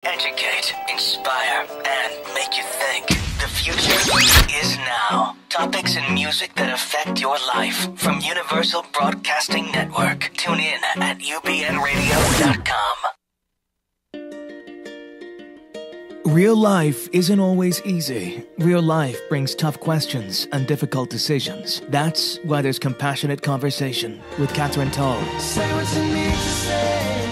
Educate, inspire, and make you think. The future is now. Topics and music that affect your life from Universal Broadcasting Network. Tune in at ubnradio.com. Real life isn't always easy. Real life brings tough questions and difficult decisions. That's why there's Compassionate Conversation with Kathryn Tul. Say what you need to say.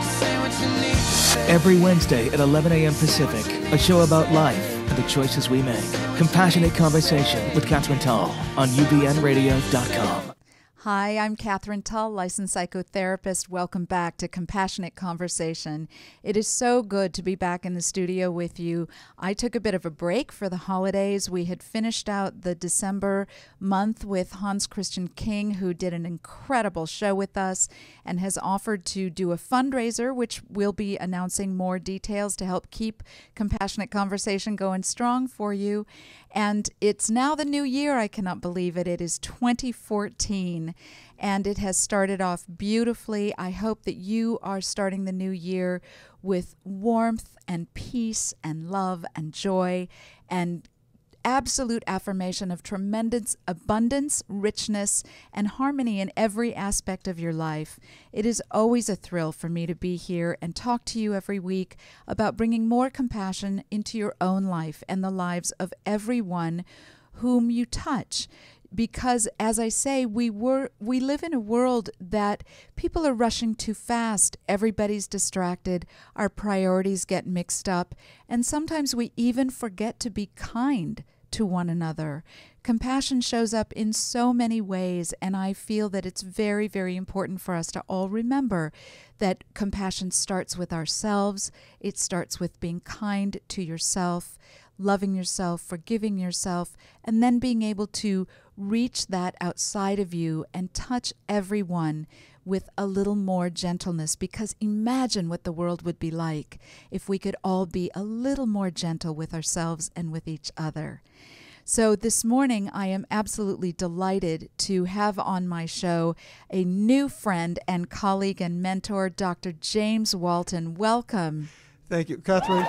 Say what you need to say. Every Wednesday at 11 a.m. Pacific, a show about life and the choices we make. Compassionate Conversation with Kathryn Tul on ubnradio.com. Hi, I'm Kathryn Tul, licensed psychotherapist. Welcome back to Compassionate Conversation. It is so good to be back in the studio with you. I took a bit of a break for the holidays. We had finished out the December month with Hans Christian King, who did an incredible show with us and has offered to do a fundraiser, which we'll be announcing more details to help keep Compassionate Conversation going strong for you. And it's now the new year. I cannot believe it. It is 2014, and it has started off beautifully. I hope that you are starting the new year with warmth and peace and love and joy and absolute affirmation of tremendous abundance, richness, and harmony in every aspect of your life. It is always a thrill for me to be here and talk to you every week about bringing more compassion into your own life and the lives of everyone whom you touch. Because, as I say, we live in a world that people are rushing too fast. Everybody's distracted. Our priorities get mixed up. And sometimes we even forget to be kind to one another. Compassion shows up in so many ways, and I feel that it's very, very important for us to all remember that compassion starts with ourselves. It starts with being kind to yourself, loving yourself, forgiving yourself, and then being able to reach that outside of you and touch everyone with a little more gentleness, because imagine what the world would be like if we could all be a little more gentle with ourselves and with each other. So this morning, I am absolutely delighted to have on my show a new friend and colleague and mentor, Dr. James Walton. Welcome. Thank you, Kathryn.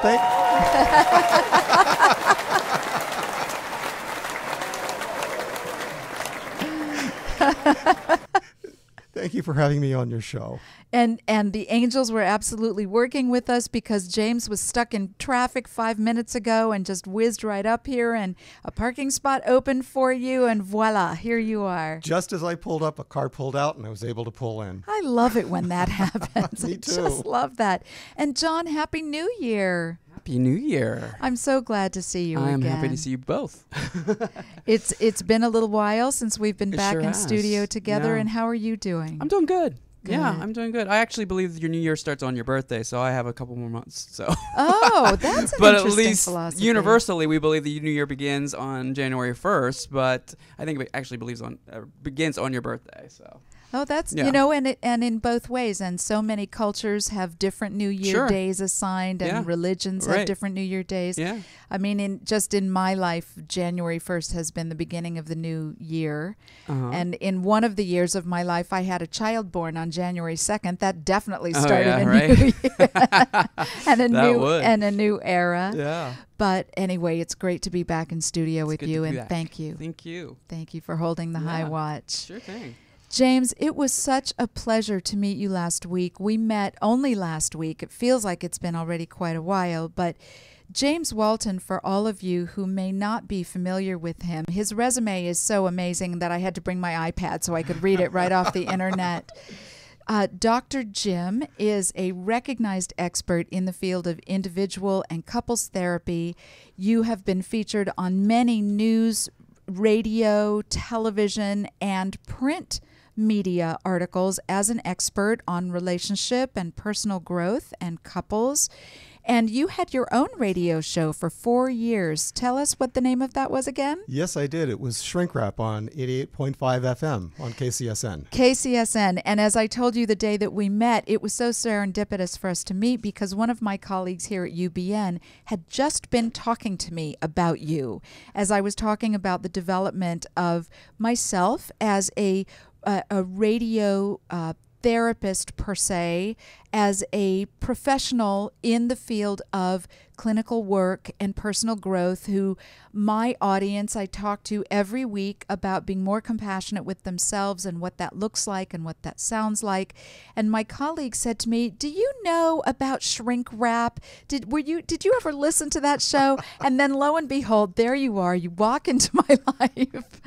Thank you for having me on your show. And the angels were absolutely working with us, because James was stuck in traffic 5 minutes ago and just whizzed right up here, and a parking spot opened for you, and voila, here you are. Just as I pulled up, a car pulled out, and I was able to pull in. I love it when that happens. Me too. I just love that. And John, Happy New Year. Happy New Year. I'm so glad to see you again. I am happy to see you both. It's been a little while since we've been back sure in has. studio together, Yeah. and how are you doing? I'm doing good. Good. Yeah, I'm doing good. I actually believe that your New Year starts on your birthday, so I have a couple more months. So. Oh, that's an but at interesting least philosophy. universally, we believe the New Year begins on January 1st, but I think it actually begins on your birthday. So. Oh, that's, Yeah. you know, and in both ways. And so many cultures have different New Year Sure. days assigned, and Yeah. religions have Right. different New Year days. Yeah. I mean, in my life, January 1st has been the beginning of the new year. Uh-huh. And in one of the years of my life, I had a child born on January 2nd. That definitely Oh, started yeah, a right? new year and a new era. Yeah. But anyway, it's great to be back in studio with good you, to be and back. thank you. Thank you. Thank you for holding the high Yeah. watch. Sure thing. James, it was such a pleasure to meet you last week. We met only last week. It feels like it's been already quite a while, but James Walton, for all of you who may not be familiar with him, his resume is so amazing that I had to bring my iPad so I could read it right off the internet. Dr. Jim is a recognized expert in the field of individual and couples therapy. You have been featured on many news, radio, television, and print media articles as an expert on relationship and personal growth and couples. And you had your own radio show for 4 years. Tell us what the name of that was again. Yes, I did. It was Shrink Wrap on 88.5 FM on KCSN. KCSN. And as I told you the day that we met, it was so serendipitous for us to meet because one of my colleagues here at UBN had just been talking to me about you as I was talking about the development of myself as a radio therapist per se, as a professional in the field of clinical work and personal growth, who my audience I talk to every week about being more compassionate with themselves and what that looks like and what that sounds like. And my colleague said to me, "Do you know about shrink wrap? Did you ever listen to that show?" And then lo and behold, there you are. You walk into my life.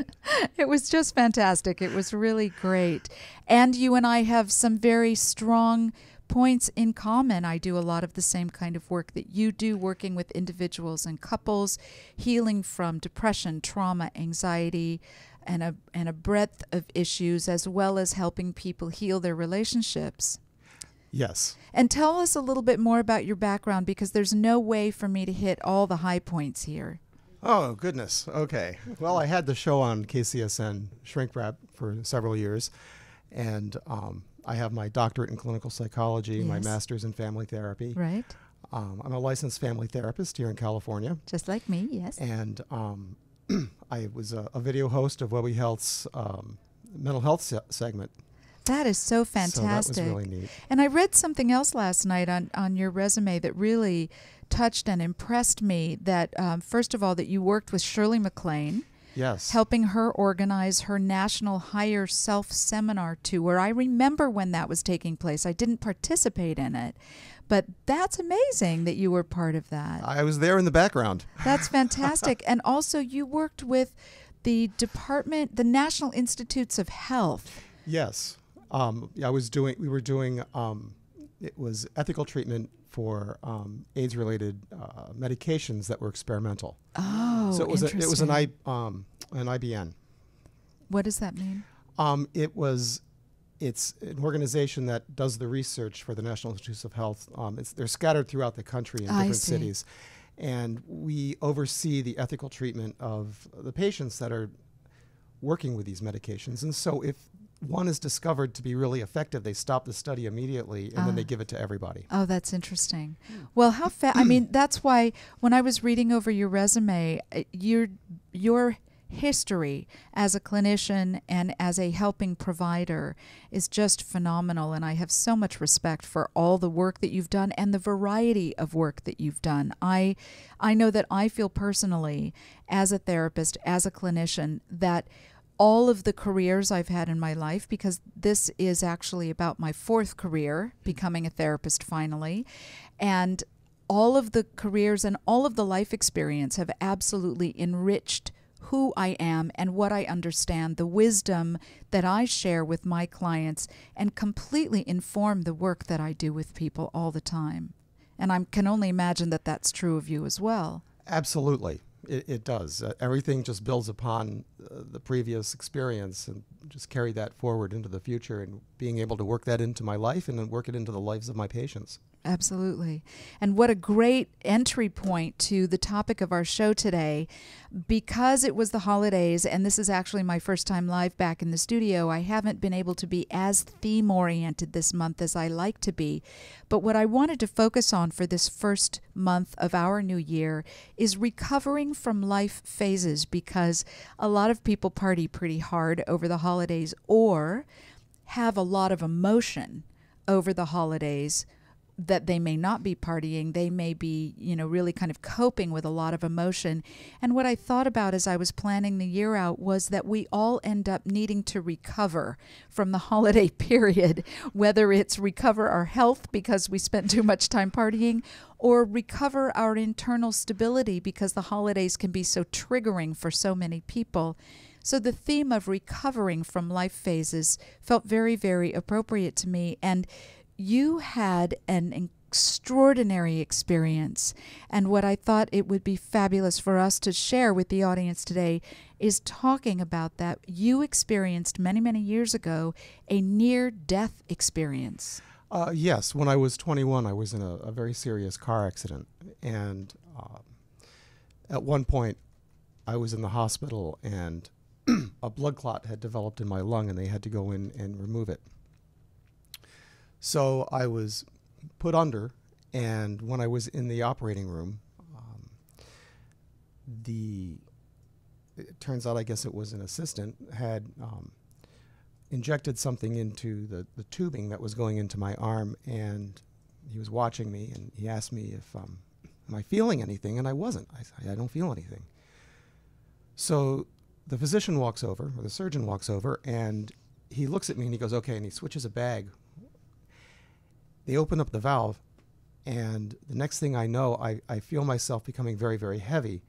It was just fantastic. It was really great. And you and I have some very strong points in common. I do a lot of the same kind of work that you do, working with individuals and couples, healing from depression, trauma, anxiety, and a breadth of issues, as well as helping people heal their relationships. Yes. And tell us a little bit more about your background, because there's no way for me to hit all the high points here. Oh, goodness. Okay. Well, I had the show on KCSN, Shrink Wrap, for several years. And I have my doctorate in clinical psychology, my Yes. master's in family therapy. Right? I'm a licensed family therapist here in California. Just like me, yes. And I was a video host of Webby Health's mental health segment. That is so fantastic. So that was really neat. And I read something else last night on your resume that really touched and impressed me, that first of all, that you worked with Shirley MacLaine, Yes. helping her organize her National Higher Self Seminar Tour. I remember when that was taking place. I didn't participate in it, but that's amazing that you were part of that. I was there in the background. That's fantastic. And also you worked with the National Institutes of Health. Yes. We were doing, it was ethical treatment for AIDS-related medications that were experimental. Oh, So it was interesting. an IBN. What does that mean? It's an organization that does the research for the National Institutes of Health. They're scattered throughout the country in different see. cities, and we oversee the ethical treatment of the patients that are working with these medications. And so if one is discovered to be really effective, they stop the study immediately, and then they give it to everybody. Oh, that's interesting. Well, how I mean, that's why when I was reading over your resume, your history as a clinician and as a helping provider is just phenomenal, and I have so much respect for all the work that you've done and the variety of work that you've done. I know that I feel personally, as a therapist, as a clinician, that all of the careers I've had in my life, because this is actually about my fourth career, becoming a therapist finally, and all of the careers and all of the life experience have absolutely enriched who I am and what I understand, the wisdom that I share with my clients, and completely inform the work that I do with people all the time. And I can only imagine that that's true of you as well. Absolutely. It does. Everything just builds upon the previous experience, and just carry that forward into the future, and being able to work that into my life and then work it into the lives of my patients. Absolutely. And what a great entry point to the topic of our show today. Because it was the holidays, and this is actually my first time live back in the studio, I haven't been able to be as theme-oriented this month as I like to be. But what I wanted to focus on for this first month of our new year is recovering from life phases, because a lot of people party pretty hard over the holidays, or have a lot of emotion over the holidays that they may not be partying. They may be, really kind of coping with a lot of emotion. And what I thought about as I was planning the year out was that we all end up needing to recover from the holiday period, whether it's recover our health because we spent too much time partying, or recover our internal stability because the holidays can be so triggering for so many people. So the theme of recovering from life phases felt very, very appropriate to me. And you had an extraordinary experience, and what I thought it would be fabulous for us to share with the audience today is talking about that. You experienced many, many years ago a near-death experience. Yes, when I was 21, I was in a very serious car accident, and at one point I was in the hospital, and a blood clot had developed in my lung, and they had to go in and remove it. So I was put under, and when I was in the operating room, it turns out, I guess it was an assistant, had injected something into the tubing that was going into my arm, and he was watching me, and he asked me if, am I feeling anything? And I wasn't. I said, I don't feel anything. So the physician walks over, or the surgeon walks over, and he looks at me and he goes, okay, and he switches a bag. They open up the valve, and the next thing I know, I feel myself becoming very, very heavy,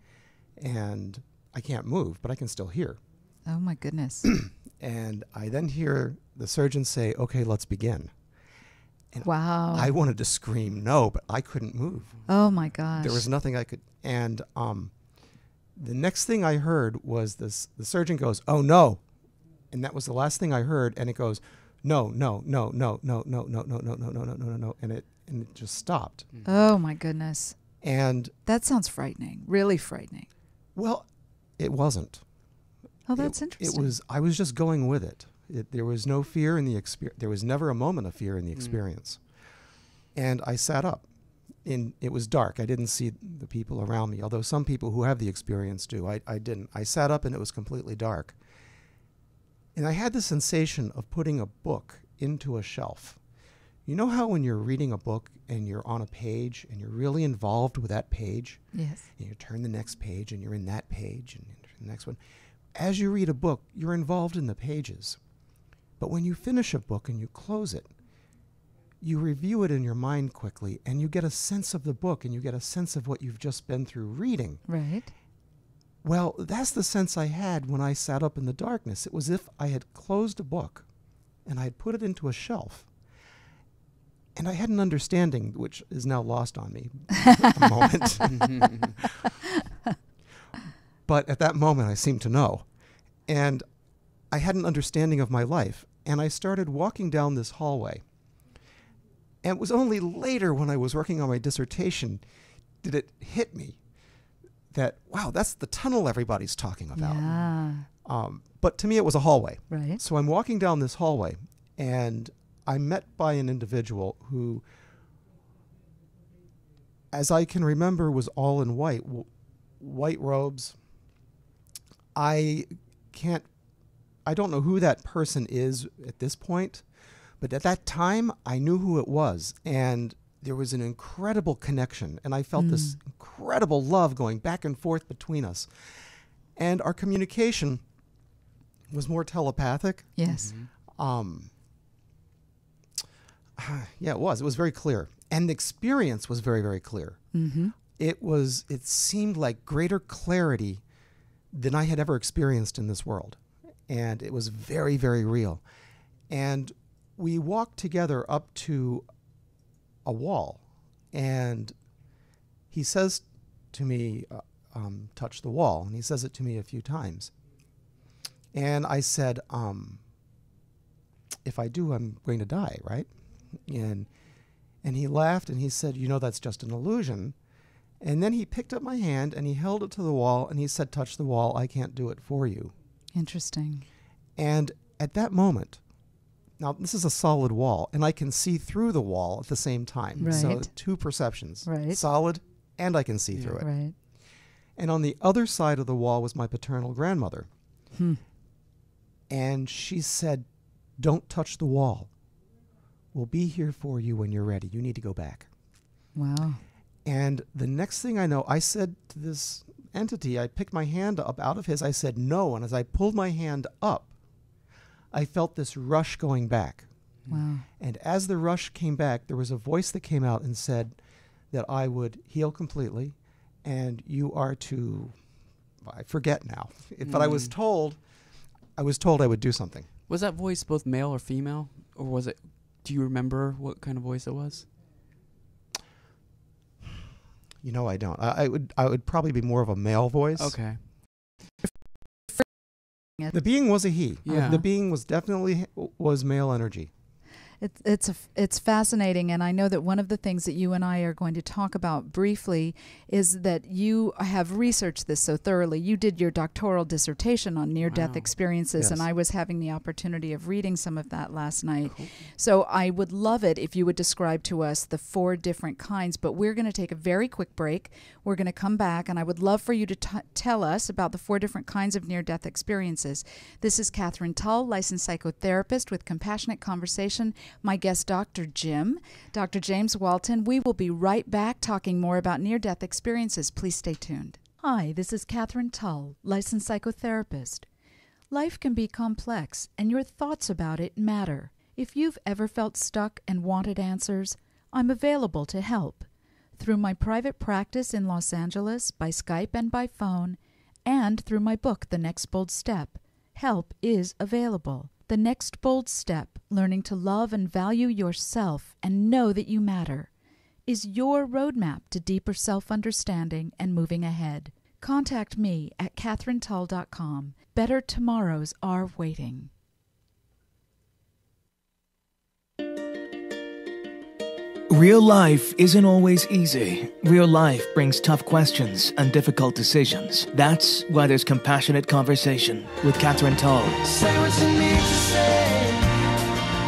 and I can't move, but I can still hear. Oh, my goodness. And I then hear the surgeon say, okay, let's begin. And Wow. I wanted to scream no, but I couldn't move. Oh, my gosh. There was nothing I could. And the next thing I heard was this: the surgeon goes, "Oh no," and that was the last thing I heard. And it goes, "No, no, no, no, no, no, no, no, no, no, no, no, no, no," and it just stopped. Oh, my goodness. And That sounds frightening. Really frightening. well, it wasn't. Oh, that's It interesting. was. I was just going with it. There was no fear in the experience. There was never a moment of fear in the experience. And I sat up. It was dark. I didn't see the people around me, although some people who have the experience do. I didn't. I sat up and it was completely dark. And I had the sensation of putting a book into a shelf. You know how when you're reading a book and you're on a page and you're really involved with that page? Yes. And you turn the next page and you're in that page and the next one. As you read a book, you're involved in the pages. But when you finish a book and you close it, you review it in your mind quickly, and you get a sense of the book, and you get a sense of what you've just been through reading. Right. Well, that's the sense I had when I sat up in the darkness. It was as if I had closed a book, and I had put it into a shelf. And I had an understanding, which is now lost on me a moment. But at that moment, I seemed to know. And I had an understanding of my life, and I started walking down this hallway. And it was only later when I was working on my dissertation did it hit me that, wow, that's the tunnel everybody's talking about. Yeah. But to me, it was a hallway. Right. So I'm walking down this hallway, and I'm met by an individual who, as I can remember, was all in white, white robes. I don't know who that person is at this point, but at that time, I knew who it was, and there was an incredible connection, and I felt this incredible love going back and forth between us. And our communication was more telepathic. Yes. Yeah, it was. It was very clear. And the experience was very, very clear. Mm-hmm. It seemed like greater clarity than I had ever experienced in this world. And it was very, very real. And we walked together up to a wall, and he says to me, touch the wall. And he says it to me a few times. And I said, if I do, I'm going to die, right? And he laughed, and he said, you know, that's just an illusion. And then he picked up my hand, and he held it to the wall, and he said, touch the wall. I can't do it for you. Interesting. And at that moment, now this is a solid wall, and I can see through the wall at the same time. Right. So two perceptions. Right. Solid, and I can see through it. Right. And on the other side of the wall was my paternal grandmother. And she said, don't touch the wall. We'll be here for you when you're ready. You need to go back. Wow. And the next thing I know, I said to this entity, I picked my hand up out of his, I said no. And as I pulled my hand up, I felt this rush going back. Wow. And as the rush came back, there was a voice that came out and said that I would heal completely, and you are to, I forget now, but I was told I would do something. Was that voice both male or female? Or was it, do you remember what kind of voice it was? You know, I don't. I would probably be more of a male voice. Okay. The being was a he. Yeah. The being was definitely was male energy. It's fascinating, and I know that one of the things that you and I are going to talk about briefly is that you have researched this so thoroughly. You did your doctoral dissertation on near-death experiences, Yes. and I was having the opportunity of reading some of that last night. Cool. So I would love it if you would describe to us the 4 different kinds, but we're going to take a very quick break. We're going to come back, and I would love for you to tell us about the 4 different kinds of near-death experiences. This is Kathryn Tul, licensed psychotherapist with Compassionate Conversation. My guest, Dr. James Walton. We will be right back talking more about near-death experiences. Please stay tuned. Hi, this is Kathryn Tul, licensed psychotherapist. Life can be complex, and your thoughts about it matter. If you've ever felt stuck and wanted answers, I'm available to help. Through my private practice in Los Angeles, by Skype and by phone, and through my book, The Next Bold Step, help is available. The Next Bold Step, learning to love and value yourself and know that you matter, is your roadmap to deeper self-understanding and moving ahead. Contact me at kathryntull.com. Better tomorrows are waiting. Real life isn't always easy. Real life brings tough questions and difficult decisions. That's why there's Compassionate Conversation with Kathryn Tul. Say what you need to say.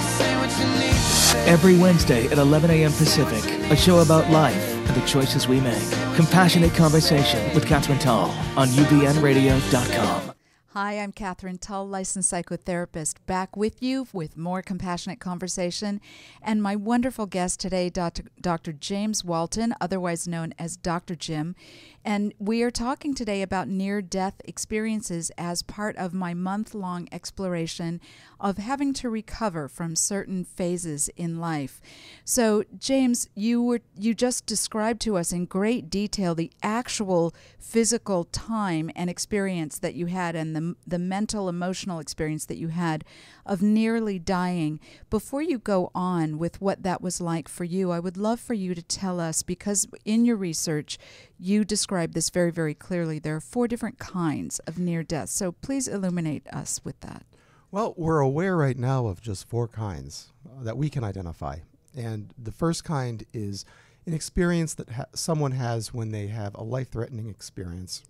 Say what you need to say. Every Wednesday at 11 a.m. Pacific, a show about life and the choices we make. Compassionate Conversation with Kathryn Tul on ubnradio.com. Hi, I'm Kathryn Tul, licensed psychotherapist, back with you with more Compassionate Conversation. And my wonderful guest today, Dr. James Walton, otherwise known as Dr. Jim. And we are talking today about near-death experiences as part of my month-long exploration of having to recover from certain phases in life. So, James, you just described to us in great detail the actual physical time and experience that you had, and the mental, emotional experience that you had of nearly dying. Before you go on with what that was like for you, I would love for you to tell us, because in your research, you describe this very, very clearly. There are 4 different kinds of near death. So please illuminate us with that. Well, we're aware right now of just 4 kinds that we can identify. And the first kind is an experience that someone has when they have a life-threatening experience.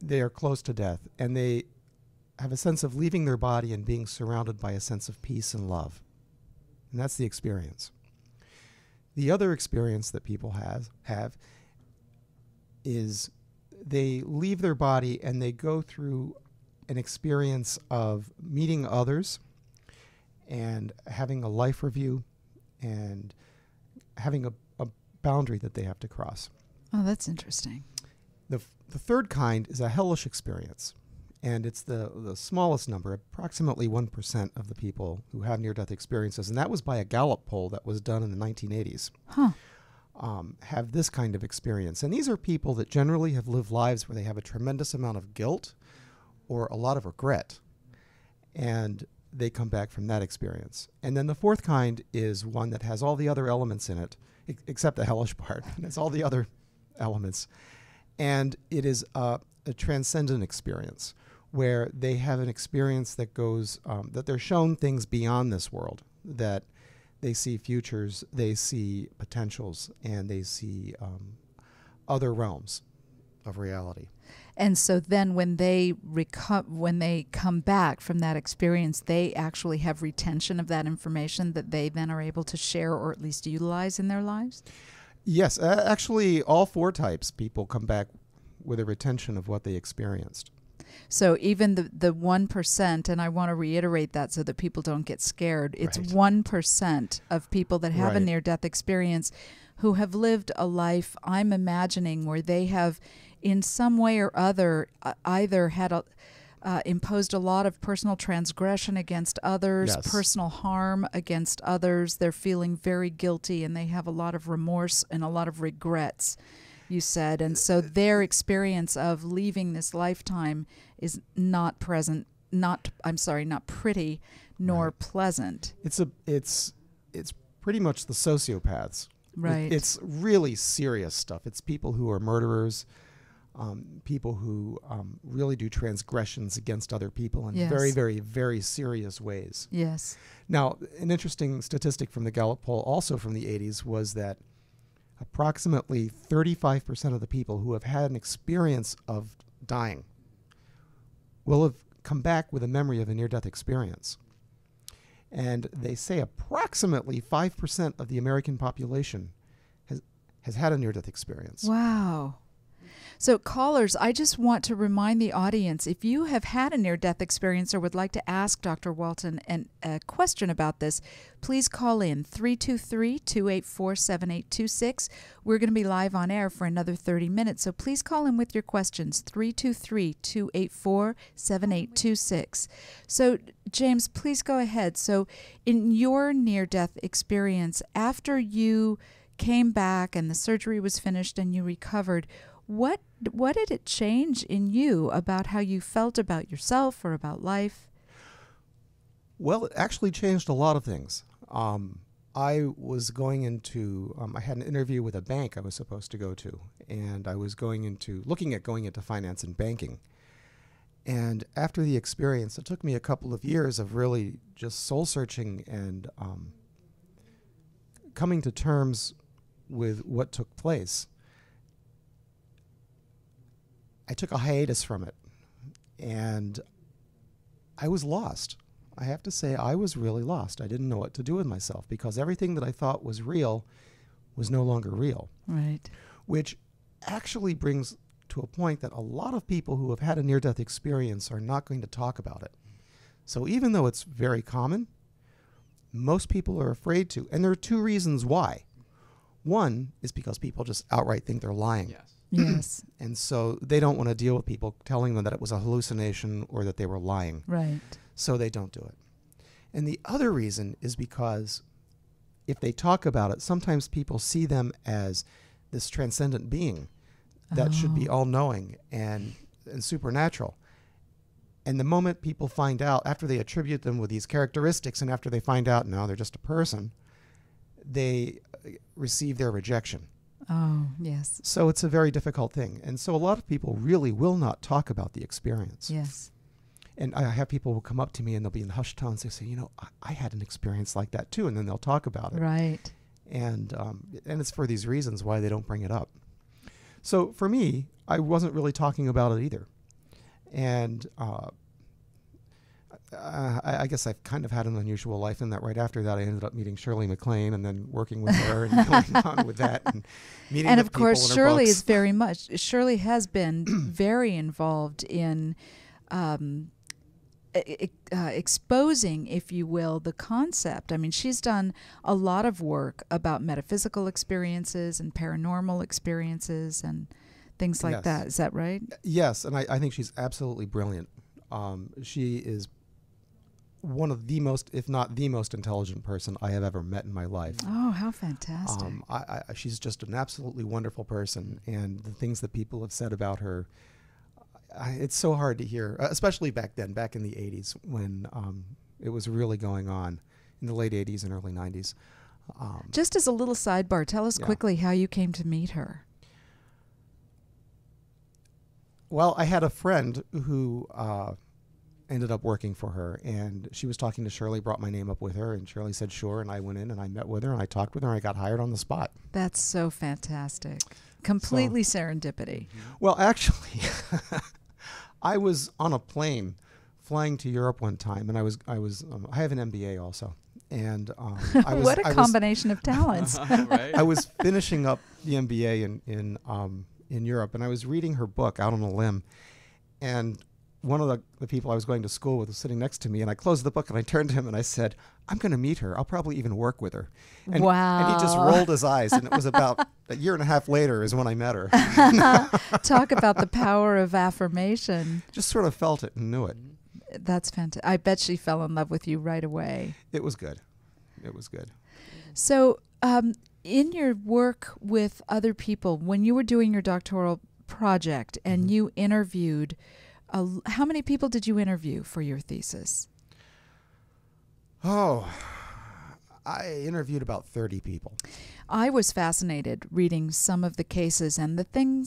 They are close to death, and they have a sense of leaving their body and being surrounded by a sense of peace and love. And that's the experience. The other experience that people have is they leave their body and they go through an experience of meeting others and having a life review and having a boundary that they have to cross. Oh, that's interesting. The third kind is a hellish experience, and it's the smallest number, approximately 1% of the people who have near-death experiences, and that was by a Gallup poll that was done in the 1980s, have this kind of experience. And these are people that generally have lived lives where they have a tremendous amount of guilt or a lot of regret, and they come back from that experience. And then the fourth kind is one that has all the other elements in it, except the hellish part, and it's all the other elements. And it is a transcendent experience where they have an experience that goes, that they're shown things beyond this world, that they see futures, they see potentials, and they see other realms of reality. And so then when they come back from that experience, they actually have retention of that information that they then are able to share or at least utilize in their lives? Yes, actually all 4 types, people come back with a retention of what they experienced. So even the 1%, and I want to reiterate that so that people don't get scared, it's 1% of people that have a near-death experience who have lived a life, I'm imagining, where they have in some way or other either had imposed a lot of personal transgression against others, personal harm against others. They're feeling very guilty, and they have a lot of remorse and a lot of regrets, you said. And so their experience of leaving this lifetime is not pretty nor pleasant. It's pretty much the sociopaths. Right. It's really serious stuff. It's people who are murderers, people who really do transgressions against other people in Yes. very, very, very serious ways. Yes. Now, an interesting statistic from the Gallup poll, also from the 80s, was that approximately 35% of the people who have had an experience of dying will have come back with a memory of a near-death experience. And they say approximately 5% of the American population has had a near-death experience. Wow. So callers, I just want to remind the audience, if you have had a near-death experience or would like to ask Dr. Walton a question about this, please call in 323-284-7826. We're going to be live on air for another 30 minutes, so please call in with your questions, 323-284-7826. So, James, please go ahead. So in your near-death experience, after you came back and the surgery was finished and you recovered, what did it change in you about how you felt about yourself or about life? Well, it actually changed a lot of things. I was going into, I had an interview with a bank I was supposed to go to, and I was looking at going into finance and banking. And after the experience, it took me a couple of years of really just soul searching and coming to terms with what took place. I took a hiatus from it, and I was lost. I have to say, I was really lost. I didn't know what to do with myself because everything that I thought was real was no longer real. Right. Which actually brings to a point that a lot of people who have had a near-death experience are not going to talk about it. So even though it's very common, most people are afraid to. And there are two reasons why. One is because people just outright think they're lying. Yes. Yes. And so they don't want to deal with people telling them that it was a hallucination or that they were lying. Right. So they don't do it. And the other reason is because if they talk about it, sometimes people see them as this transcendent being that should be all-knowing and supernatural. And the moment people find out, after they attribute them with these characteristics and after they find out, no, they're just a person, they receive their rejection. Oh, yes. So it's a very difficult thing. And so a lot of people really will not talk about the experience. Yes. And I have people who come up to me and they'll be in hushed tones. They say, you know, I had an experience like that too. And then they'll talk about it. Right. And it's for these reasons why they don't bring it up. So for me, I wasn't really talking about it either. And I guess I've kind of had an unusual life in that right after that I ended up meeting Shirley MacLaine and then working with her and going on with that and meeting And with of course, people in her Shirley books. Shirley has been very involved in exposing, if you will, the concept. I mean, she's done a lot of work about metaphysical experiences and paranormal experiences and things like Yes. that. Is that right? Yes, and I think she's absolutely brilliant. She is one of the most, if not the most intelligent person I have ever met in my life. Oh, how fantastic. She's just an absolutely wonderful person, and the things that people have said about her, it's so hard to hear, especially back then, back in the 80s when it was really going on, in the late 80s and early 90s. Just as a little sidebar, tell us quickly how you came to meet her. Well, I had a friend who ended up working for her, and she was talking to Shirley, brought my name up with her, and Shirley said sure, and I went in and I met with her and I talked with her and I got hired on the spot. That's so fantastic. Completely serendipity. Well, actually, I was on a plane flying to Europe one time, and I have an MBA also, and I was What a combination of talents. Right? I was finishing up the MBA in Europe, and I was reading her book out on a limb, and one of the people I was going to school with was sitting next to me, and I closed the book and I turned to him and I said, I'm going to meet her. I'll probably even work with her. And, Wow. And he just rolled his eyes, and it was about a year and a half later is when I met her. Talk about the power of affirmation. Just sort of felt it and knew it. That's fantastic. I bet she fell in love with you right away. It was good. It was good. So, in your work with other people, when you were doing your doctoral project and you interviewed, how many people did you interview for your thesis? Oh, I interviewed about 30 people. I was fascinated reading some of the cases, and the thing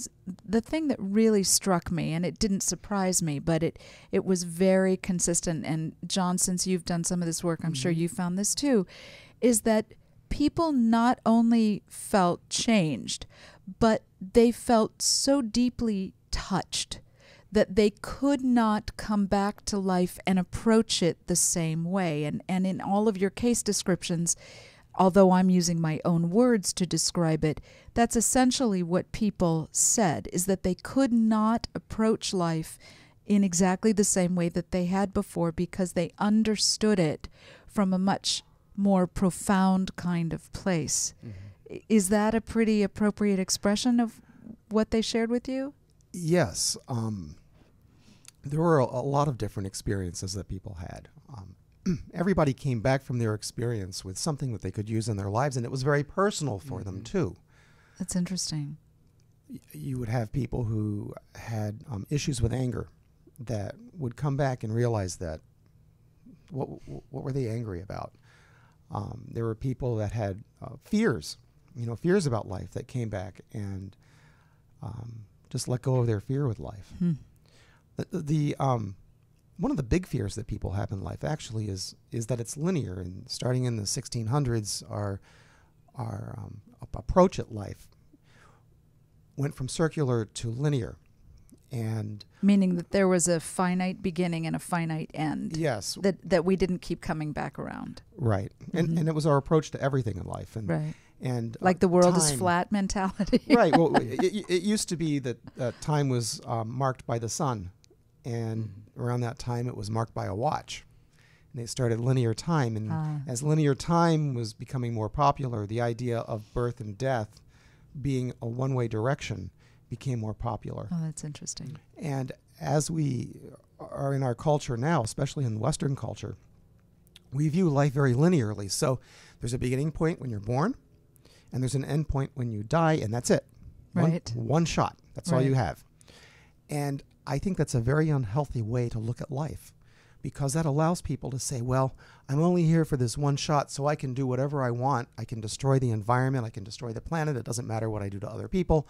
that really struck me, and it didn't surprise me, but it was very consistent, and John, since you've done some of this work, I'm sure you found this too, is that people not only felt changed, but they felt so deeply touched that they could not come back to life and approach it the same way. And in all of your case descriptions, although I'm using my own words to describe it, that's essentially what people said, is that they could not approach life in exactly the same way that they had before because they understood it from a much more profound kind of place. Mm-hmm. Is that a pretty appropriate expression of what they shared with you? Yes. There were a lot of different experiences that people had. Everybody came back from their experience with something that they could use in their lives, and it was very personal for them, too. That's interesting. You would have people who had issues with anger that would come back and realize that what were they angry about? There were people that had fears about life that came back and just let go of their fear with life. The one of the big fears that people have in life actually is that it's linear, and starting in the 1600s, our approach at life went from circular to linear, and meaning that there was a finite beginning and a finite end. Yes, that we didn't keep coming back around. Right, and it was our approach to everything in life, and right. And like the world is flat mentality. Right. Well, it used to be that time was marked by the sun. And around that time, it was marked by a watch. And they started linear time. And as linear time was becoming more popular, the idea of birth and death being a one-way direction became more popular. Oh, that's interesting. And as we are in our culture now, especially in Western culture, we view life very linearly. So there's a beginning point when you're born, and there's an end point when you die, and that's it. Right. One shot. That's all you have. And I think that's a very unhealthy way to look at life, because that allows people to say, well, I'm only here for this one shot, so I can do whatever I want. I can destroy the environment. I can destroy the planet. It doesn't matter what I do to other people.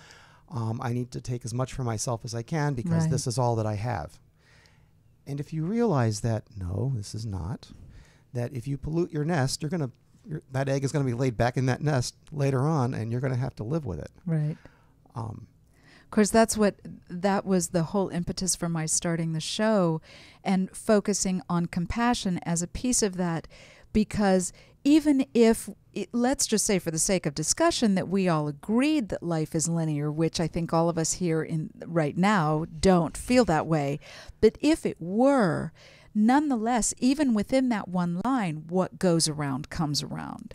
I need to take as much for myself as I can because this is all that I have. And if you realize that, no, this is not, that if you pollute your nest, that egg is going to be laid back in that nest later on, and you're going to have to live with it. Right. Of course, that was the whole impetus for my starting the show and focusing on compassion as a piece of that, because even if, let's just say for the sake of discussion that we all agreed that life is linear, which I think all of us here right now don't feel that way, but if it were, nonetheless, even within that one line, what goes around comes around.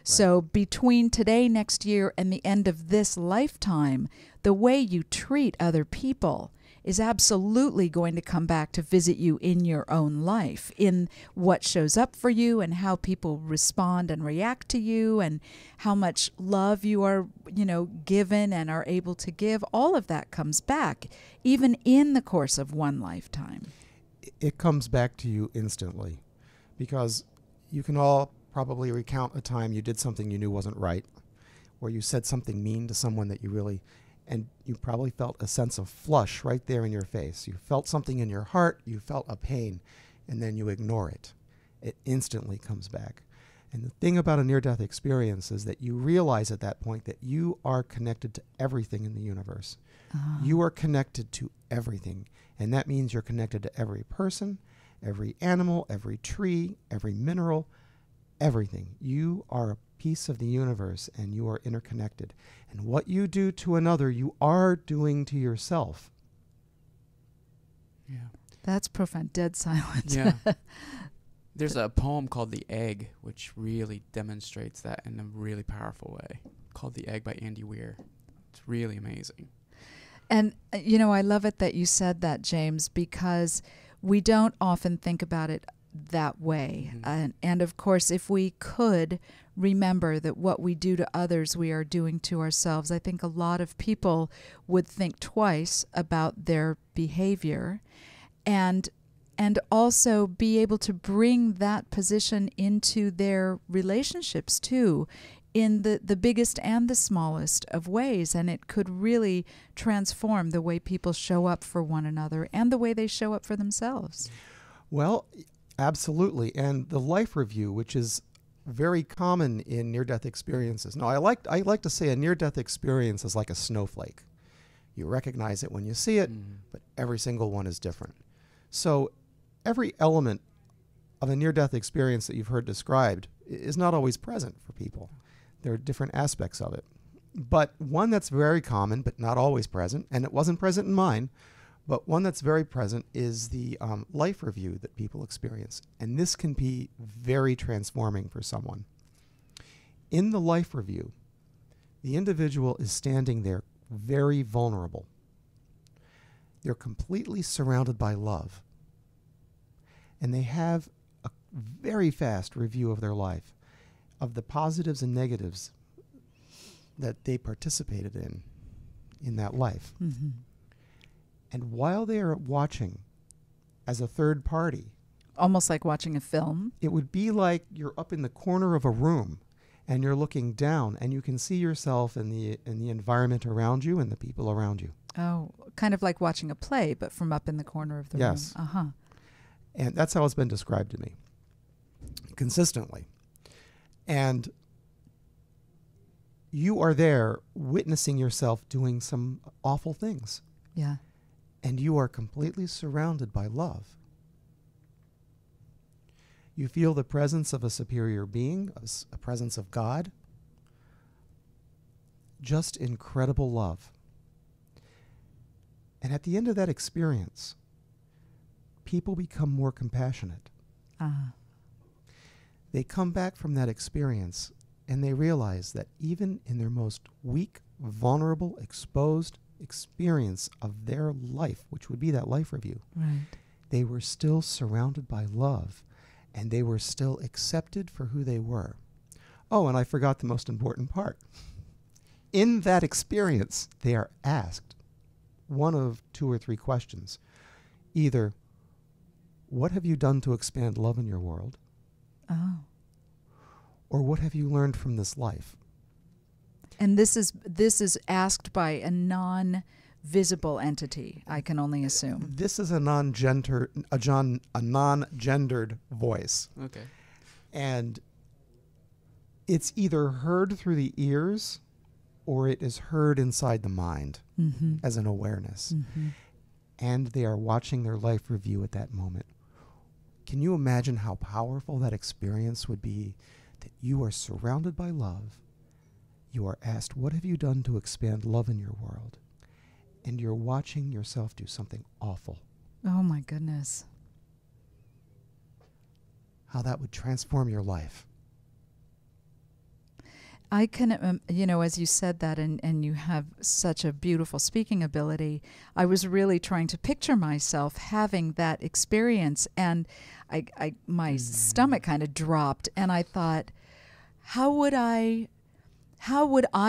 So between today, next year, and the end of this lifetime, the way you treat other people is absolutely going to come back to visit you in your own life, in what shows up for you and how people respond and react to you and how much love you are, given and are able to give. All of that comes back, even in the course of one lifetime. It comes back to you instantly, because you can all probably recount a time you did something you knew wasn't right, or you said something mean to someone that and you probably felt a sense of flush right there in your face. You felt something in your heart, you felt a pain, and then you ignore it. It instantly comes back. And the thing about a near-death experience is that you realize at that point that you are connected to everything in the universe. You are connected to everything, and that means you're connected to every person, every animal, every tree, every mineral, everything. You are a piece of the universe, and you are interconnected. And what you do to another, you are doing to yourself. Yeah. That's profound. Dead silence. Yeah. There's a poem called The Egg, which really demonstrates that in a really powerful way, called The Egg by Andy Weir. It's really amazing. And, I love it that you said that, James, because we don't often think about it that way. And of course, if we could remember that what we do to others, we are doing to ourselves, I think a lot of people would think twice about their behavior. And and also be able to bring that position into their relationships too, in the biggest and the smallest of ways. And it could really transform the way people show up for one another and the way they show up for themselves. Well, absolutely. And the life review, which is very common in near-death experiences. Now, I like to say a near-death experience is like a snowflake. You recognize it when you see it, but every single one is different. So every element of a near-death experience that you've heard described is not always present for people. There are different aspects of it. But one that's very common, but not always present, and it wasn't present in mine, but one that's very present is the life review that people experience. And this can be very transforming for someone. In the life review, the individual is standing there very vulnerable. They're completely surrounded by love. And they have a very fast review of their life, of the positives and negatives that they participated in that life. Mm-hmm. And while they are watching as a third party, Almost like watching a film. it would be like you're up in the corner of a room and you're looking down and you can see yourself in the environment around you and the people around you. Oh, kind of like watching a play, but from up in the corner of the Yes. room. Uh-huh. And that's how it's been described to me consistently. And you are there witnessing yourself doing some awful things. Yeah. And you are completely surrounded by love. You feel the presence of a superior being, a presence of God. Just incredible love. And at the end of that experience, people become more compassionate. Uh-huh. They come back from that experience and they realize that even in their most weak, vulnerable, exposed experience of their life, which would be that life review, Right. they were still surrounded by love and they were still accepted for who they were. Oh, and I forgot the most important part. In that experience, they are asked one of 2 or 3 questions. Either, what have you done to expand love in your world? Oh. Or what have you learned from this life? And this is asked by a non-visible entity, I can only assume. This is a non-gendered voice. Okay. And it's either heard through the ears or it is heard inside the mind Mm-hmm. as an awareness. Mm-hmm. And they are watching their life review at that moment. Can you imagine how powerful that experience would be, that you are surrounded by love, you are asked, what have you done to expand love in your world? And you're watching yourself do something awful. Oh my goodness. How that would transform your life. I can, as you said that, and you have such a beautiful speaking ability, I was really trying to picture myself having that experience, and my stomach kind of dropped, and I thought, how would I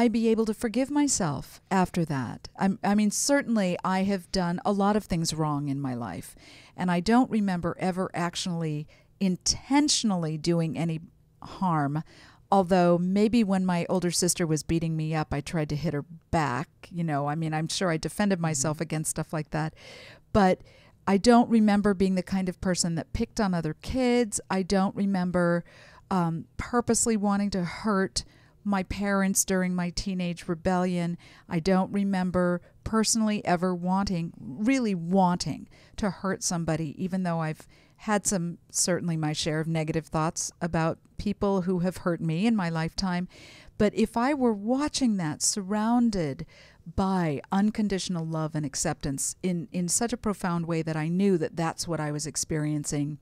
be able to forgive myself after that? I mean, certainly I have done a lot of things wrong in my life, and I don't remember ever actually intentionally doing any harm. Although maybe when my older sister was beating me up, I tried to hit her back. I'm sure I defended myself against stuff like that. But I don't remember being the kind of person that picked on other kids. I don't remember purposely wanting to hurt my parents during my teenage rebellion. I don't remember personally ever really wanting to hurt somebody, even though I've had certainly my share of negative thoughts about people who have hurt me in my lifetime. But if I were watching that surrounded by unconditional love and acceptance in such a profound way that I knew that that's what I was experiencing,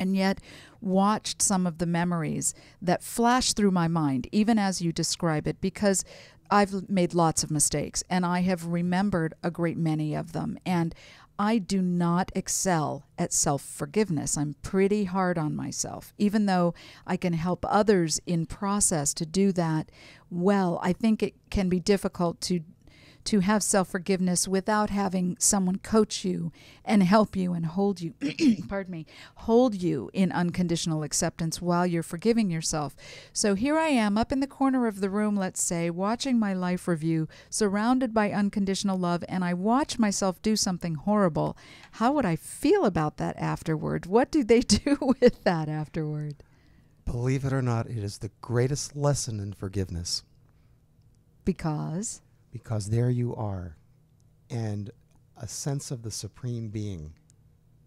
and yet watched some of the memories that flash through my mind, even as you describe it, because I've made lots of mistakes and I have remembered a great many of them. And I do not excel at self-forgiveness. I'm pretty hard on myself. Even though I can help others in process to do that well, I think it can be difficult to to have self-forgiveness without having someone coach you and help you and hold you, pardon me, hold you in unconditional acceptance while you're forgiving yourself. So here I am up in the corner of the room, let's say, watching my life review, surrounded by unconditional love, and I watch myself do something horrible. How would I feel about that afterward? What do they do with that afterward? Believe it or not, it is the greatest lesson in forgiveness. Because There you are, and a sense of the Supreme Being,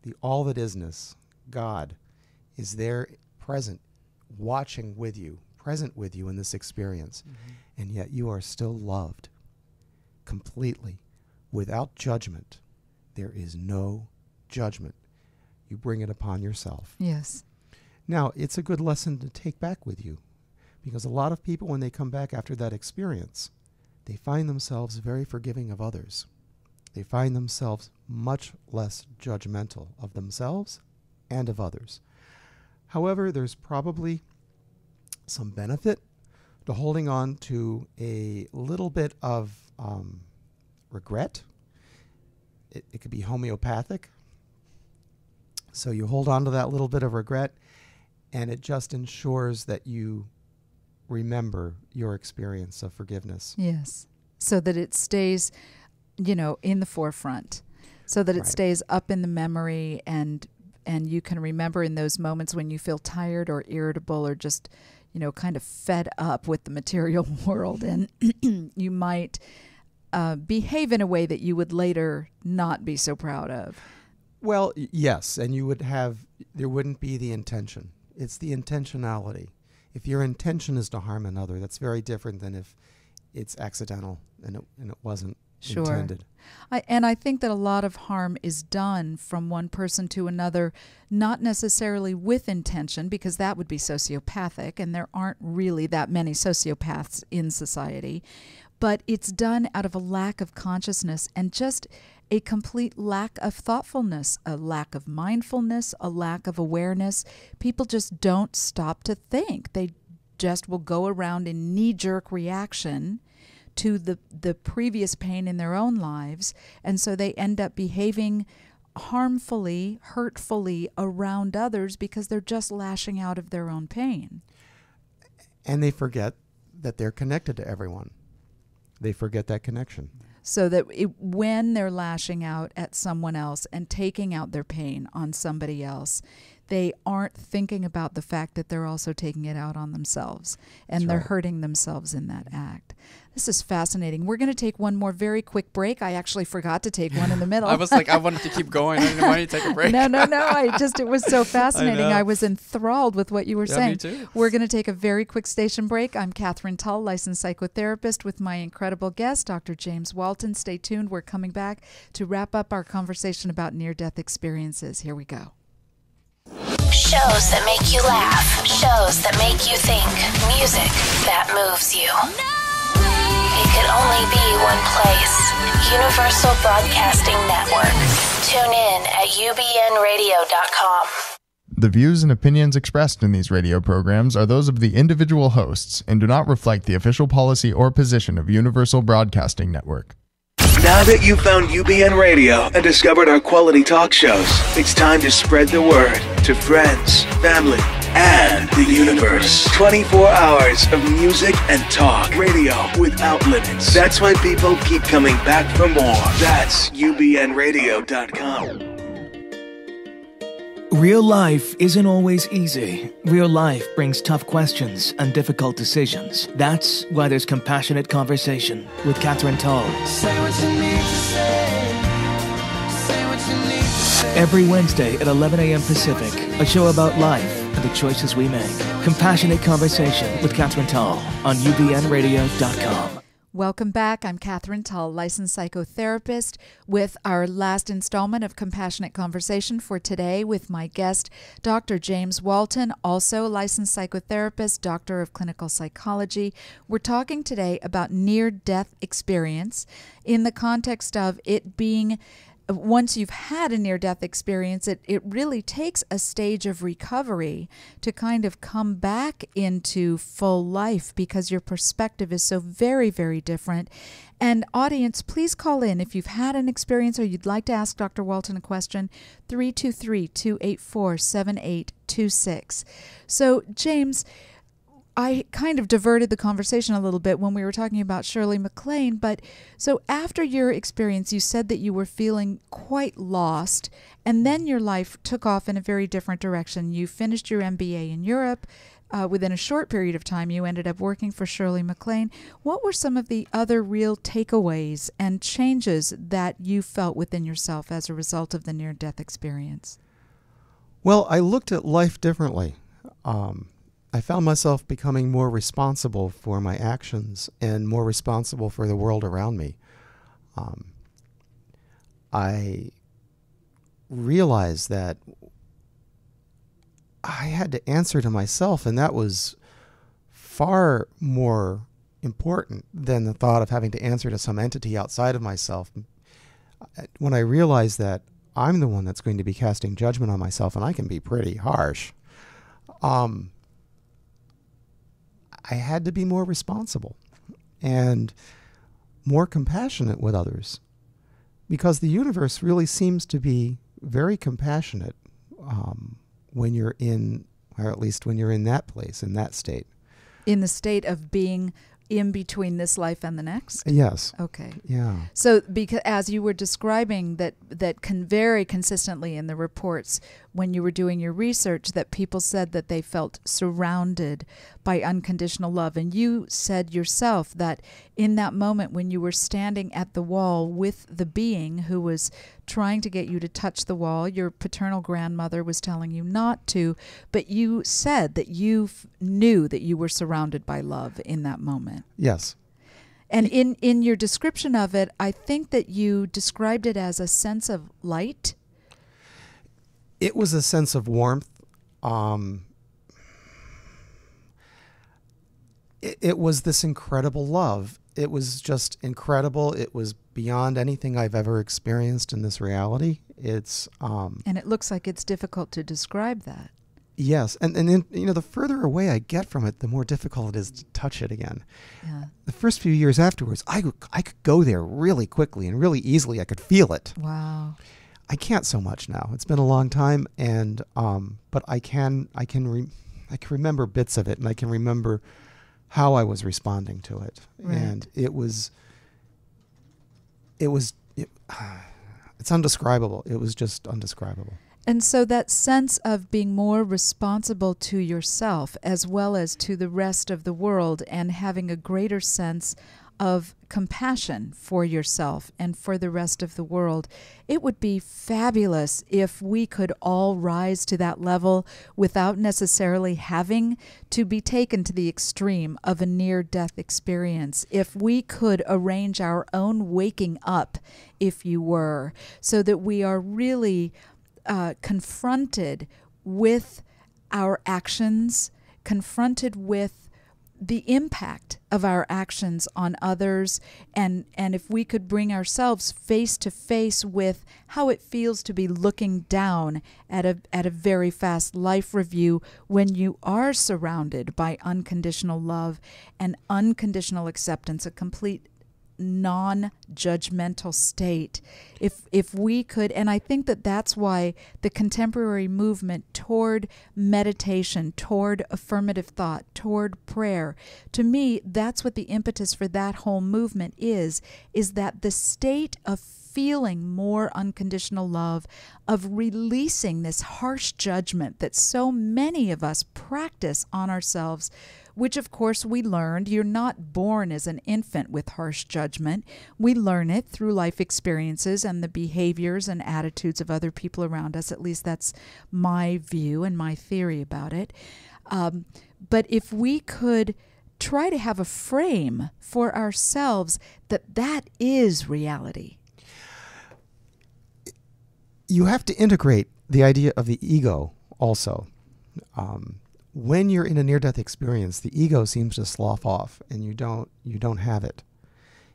the all that isness, God, is there present, watching with you, present with you in this experience. Mm-hmm. And yet you are still loved completely, without judgment. There is no judgment. You bring it upon yourself. yes. Now, it's a good lesson to take back with you, because a lot of people, when they come back after that experience, they find themselves very forgiving of others. They find themselves much less judgmental of themselves and of others. However, there's probably some benefit to holding on to a little bit of regret. It could be homeopathic. So you hold on to that little bit of regret, and it just ensures that you remember your experience of forgiveness. Yes. So that it stays, in the forefront, so that it Right. stays up in the memory, and you can remember in those moments when you feel tired or irritable or just, kind of fed up with the material world, and you might behave in a way that you would later not be so proud of. Well, yes, and there wouldn't be the intention. It's the intentionality. If your intention is to harm another, that's very different than if it's accidental and it wasn't intended. I think that a lot of harm is done from one person to another, not necessarily with intention, because that would be sociopathic, and there aren't really that many sociopaths in society, but it's done out of a lack of consciousness and just a complete lack of thoughtfulness, a lack of mindfulness, a lack of awareness. People just don't stop to think. They just will go around in knee-jerk reaction to the previous pain in their own lives, and so they end up behaving harmfully, hurtfully around others because they're just lashing out of their own pain. And they forget that they're connected to everyone. They forget that connection. So that when they're lashing out at someone else and taking out their pain on somebody else, they aren't thinking about the fact that they're also taking it out on themselves, and they're hurting themselves in that act. This is fascinating. We're going to take one more very quick break. I actually forgot to take one in the middle. I was like, I wanted to keep going. I didn't want you to take a break. No. It was so fascinating. I was enthralled with what you were saying. Me too. We're going to take a very quick station break. I'm Kathryn Tul, licensed psychotherapist, with my incredible guest, Dr. James Walton. Stay tuned. We're coming back to wrap up our conversation about near-death experiences. Here we go. Shows that make you laugh. Shows that make you think. Music that moves you. It could only be one place. Universal Broadcasting Network. Tune in at ubnradio.com. The views and opinions expressed in these radio programs are those of the individual hosts and do not reflect the official policy or position of Universal Broadcasting Network. Now that you've found UBN Radio and discovered our quality talk shows, it's time to spread the word to friends, family, and the universe. 24 hours of music and talk. Radio without limits. That's why people keep coming back for more. That's ubnradio.com. Real life isn't always easy. Real life brings tough questions and difficult decisions. That's why there's Compassionate Conversation with Kathryn Tul. Say what you need to say. Say what you need to say. Every Wednesday at 11 a.m. Pacific, a show about life and the choices we make. Compassionate Conversation with Kathryn Tul on ubnradio.com. Welcome back. I'm Kathryn Tul, licensed psychotherapist, with our last installment of Compassionate Conversation for today with my guest, Dr. James Walton, also licensed psychotherapist, doctor of clinical psychology. We're talking today about near-death experience in the context of it being once you've had a near-death experience, it really takes a stage of recovery to kind of come back into full life because your perspective is so very, very different. And audience, please call in if you've had an experience or you'd like to ask Dr. Walton a question, 323-284-7826. So, James, I kind of diverted the conversation a little bit when we were talking about Shirley MacLaine, but so after your experience, you said that you were feeling quite lost, and then your life took off in a very different direction. You finished your MBA in Europe. Within a short period of time, you ended up working for Shirley MacLaine. What were some of the other real takeaways and changes that you felt within yourself as a result of the near-death experience? Well, I looked at life differently. I found myself becoming more responsible for my actions and more responsible for the world around me. I realized that I had to answer to myself, and that was far more important than the thought of having to answer to some entity outside of myself. When I realized that I'm the one that's going to be casting judgment on myself, and I can be pretty harsh, I had to be more responsible and more compassionate with others, because the universe really seems to be very compassionate when you're in, or at least when you're in that place, in that state. In the state of being in between this life and the next? Yes. Okay. Yeah. So because as you were describing that can very consistently in the reports when you were doing your research that people said that they felt surrounded by unconditional love. And you said yourself that in that moment when you were standing at the wall with the being who was trying to get you to touch the wall, your paternal grandmother was telling you not to, but you said that you knew that you were surrounded by love in that moment. Yes. And in your description of it, I think that you described it as a sense of light. It was a sense of warmth. It was this incredible love. It was just incredible. It was beyond anything I've ever experienced in this reality. It's and it looks like it's difficult to describe that. Yes, and then, you know, the further away I get from it, the more difficult it is to touch it again. Yeah. The first few years afterwards, I could go there really quickly and really easily. I could feel it. Wow. I can't so much now. It's been a long time, and but I can remember bits of it, and I can remember how I was responding to it, Right. and it's undescribable. It was just undescribable. And so that sense of being more responsible to yourself as well as to the rest of the world and having a greater sense of compassion for yourself and for the rest of the world, it would be fabulous if we could all rise to that level without necessarily having to be taken to the extreme of a near-death experience. If we could arrange our own waking up, if you were, so that we are really confronted with our actions, confronted with the impact of our actions on others, and if we could bring ourselves face to face with how it feels to be looking down at a very fast life review when you are surrounded by unconditional love and unconditional acceptance, a complete non-judgmental state. If we could, and I think that that's why the contemporary movement toward meditation, toward affirmative thought, toward prayer, to me, that's what the impetus for that whole movement is that the state of feeling more unconditional love, of releasing this harsh judgment that so many of us practice on ourselves, which of course we learned. You're not born as an infant with harsh judgment. We learn it through life experiences and the behaviors and attitudes of other people around us. At least that's my view and my theory about it. But if we could try to have a frame for ourselves that is reality. You have to integrate the idea of the ego also. When you're in a near-death experience, the ego seems to slough off, and you don't have it,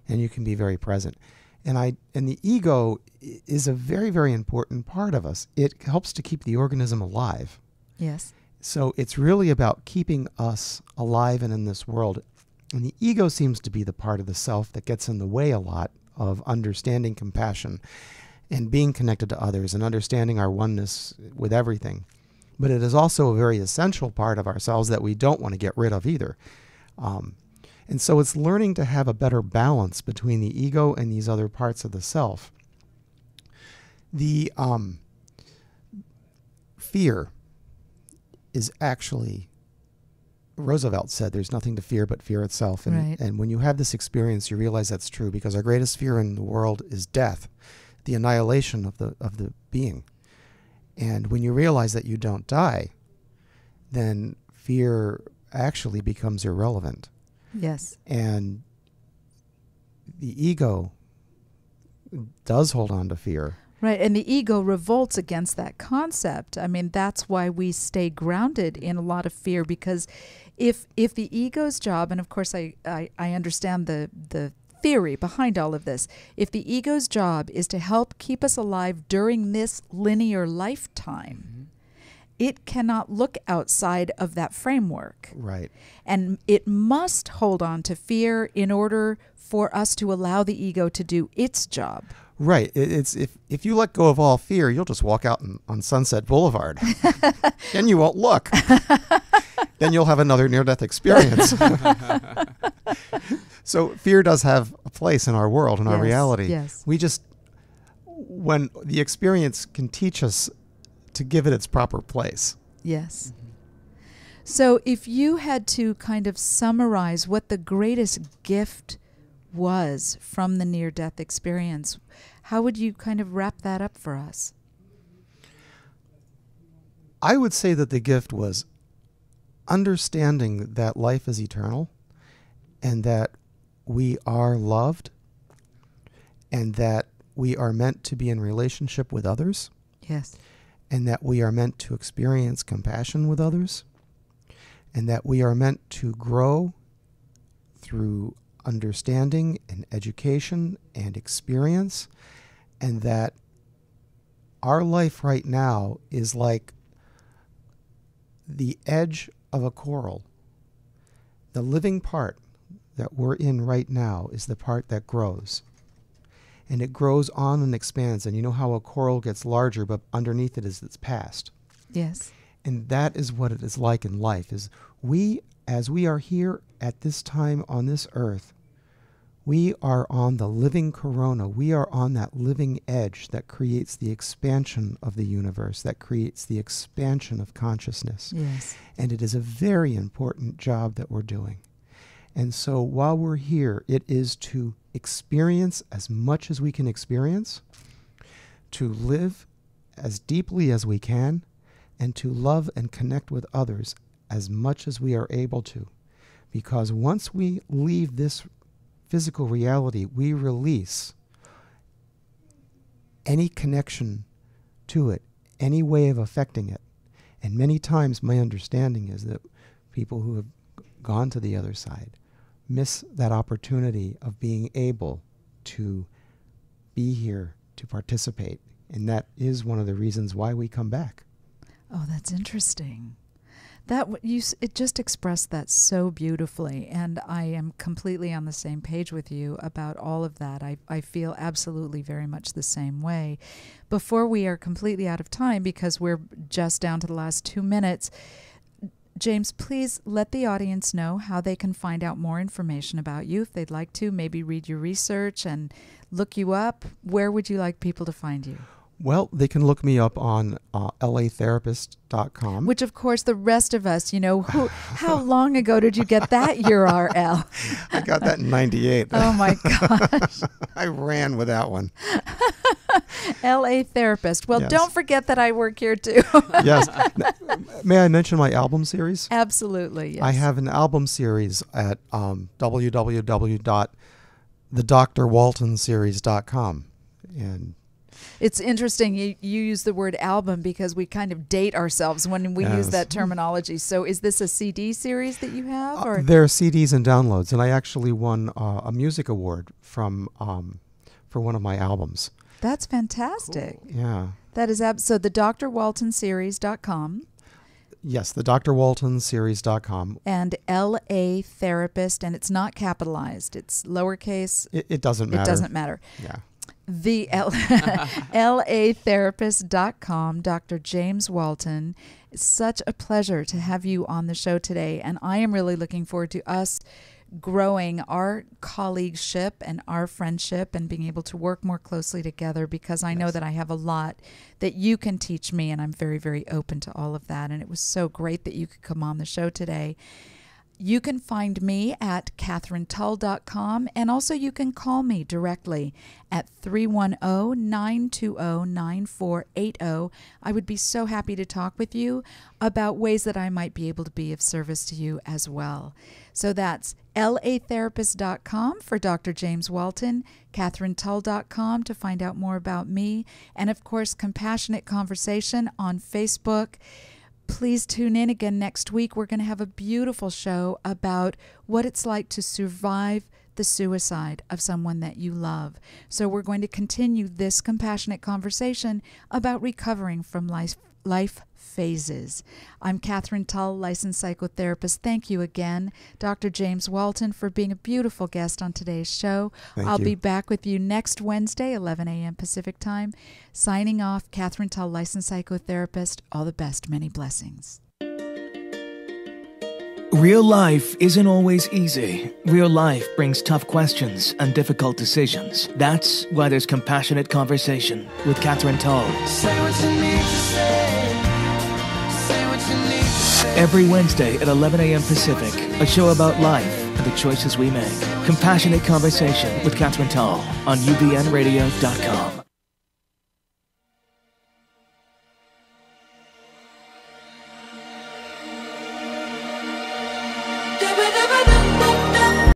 and you can be very present. And the ego is a very, very important part of us. It helps to keep the organism alive. Yes. So it's really about keeping us alive and in this world. And the ego seems to be the part of the self that gets in the way a lot of understanding compassion and being connected to others and understanding our oneness with everything. But it is also a very essential part of ourselves that we don't want to get rid of either. And so it's learning to have a better balance between the ego and these other parts of the self. The fear is actually, Roosevelt said, there's nothing to fear but fear itself. And, Right. and when you have this experience, you realize that's true, because our greatest fear in the world is death, the annihilation of the being. And when you realize that you don't die, then fear actually becomes irrelevant. Yes. And the ego does hold on to fear. Right, and the ego revolts against that concept. I mean, that's why we stay grounded in a lot of fear, because if the ego's job, and of course I understand the theory behind all of this, if the ego's job is to help keep us alive during this linear lifetime, it cannot look outside of that framework. Right. And it must hold on to fear in order for us to allow the ego to do its job. Right. It's if you let go of all fear, you'll just walk out on Sunset Boulevard. Then you won't look. Then you'll have another near-death experience. So fear does have a place in our world, in our reality. Yes. We just, when the experience can teach us to give it its proper place. Yes. So if you had to kind of summarize what the greatest gift was from the near-death experience, how would you kind of wrap that up for us? I would say that the gift was understanding that life is eternal and that we are loved and that we are meant to be in relationship with others. Yes. And that we are meant to experience compassion with others, and that we are meant to grow through understanding and education and experience, and that our life right now is like the edge of a coral. The living part that we're in right now is the part that grows. And it grows on and expands. And you know how a coral gets larger, but underneath it is its past. Yes. And that is what it is like in life, is we, as we are here at this time on this earth, we are on the living corona. We are on that living edge that creates the expansion of the universe, that creates the expansion of consciousness. Yes. And it is a very important job that we're doing. And so while we're here, it is to experience as much as we can experience, to live as deeply as we can, and to love and connect with others as much as we are able to. Because once we leave this physical reality, we release any connection to it, any way of affecting it. And many times my understanding is that people who have gone to the other side miss that opportunity of being able to be here, to participate. And that is one of the reasons why we come back. Oh, that's interesting. It just expressed that so beautifully, and I am completely on the same page with you about all of that. I feel absolutely very much the same way. Before we are completely out of time, because we're just down to the last 2 minutes, James, please let the audience know how they can find out more information about you if they'd like to, maybe read your research and look you up. Where would you like people to find you? Well, they can look me up on latherapist.com. Which, of course, the rest of us, how long ago did you get that URL? I got that in 98. Oh, my gosh. I ran with that one. LA Therapist. Well, Yes. Don't forget that I work here, too. Yes. May I mention my album series? Absolutely, yes. I have an album series at www.thedrwaltonseries.com. And it's interesting you use the word album because we kind of date ourselves when we use that terminology. So is this a CD series that you have? Or? There are CDs and downloads, and I actually won a music award from for one of my albums. That's fantastic. Cool. Yeah. That is so the drwaltonseries.com. Yes, the drwaltonseries.com. And LA Therapist, and it's not capitalized. It's lowercase. It doesn't matter. It doesn't matter. Yeah. The LAtherapist.com, Dr. James Walton. It's such a pleasure to have you on the show today, and I am really looking forward to us growing our colleagueship and our friendship and being able to work more closely together, because I know that I have a lot that you can teach me, and I'm very, very open to all of that. And it was so great that you could come on the show today. You can find me at KathrynTull.com, and also you can call me directly at 310-920-9480. I would be so happy to talk with you about ways that I might be able to be of service to you as well. So that's LAtherapist.com for Dr. James Walton, KathrynTull.com to find out more about me, and of course, Compassionate Conversation on Facebook. Please tune in again next week. We're going to have a beautiful show about what it's like to survive the suicide of someone that you love. So we're going to continue this compassionate conversation about recovering from life phases. I'm Kathryn Tul, licensed psychotherapist. Thank you again, Dr. James Walton, for being a beautiful guest on today's show. I'll be back with you next Wednesday, 11 a.m. Pacific Time. Signing off, Kathryn Tul, licensed psychotherapist. All the best. Many blessings. Real life isn't always easy. Real life brings tough questions and difficult decisions. That's why there's Compassionate Conversation with Kathryn Tul. Say what you need to say. Say what you need to say. Every Wednesday at 11 a.m. Pacific, a show about life and the choices we make. Compassionate Conversation with Kathryn Tul on ubnradio.com.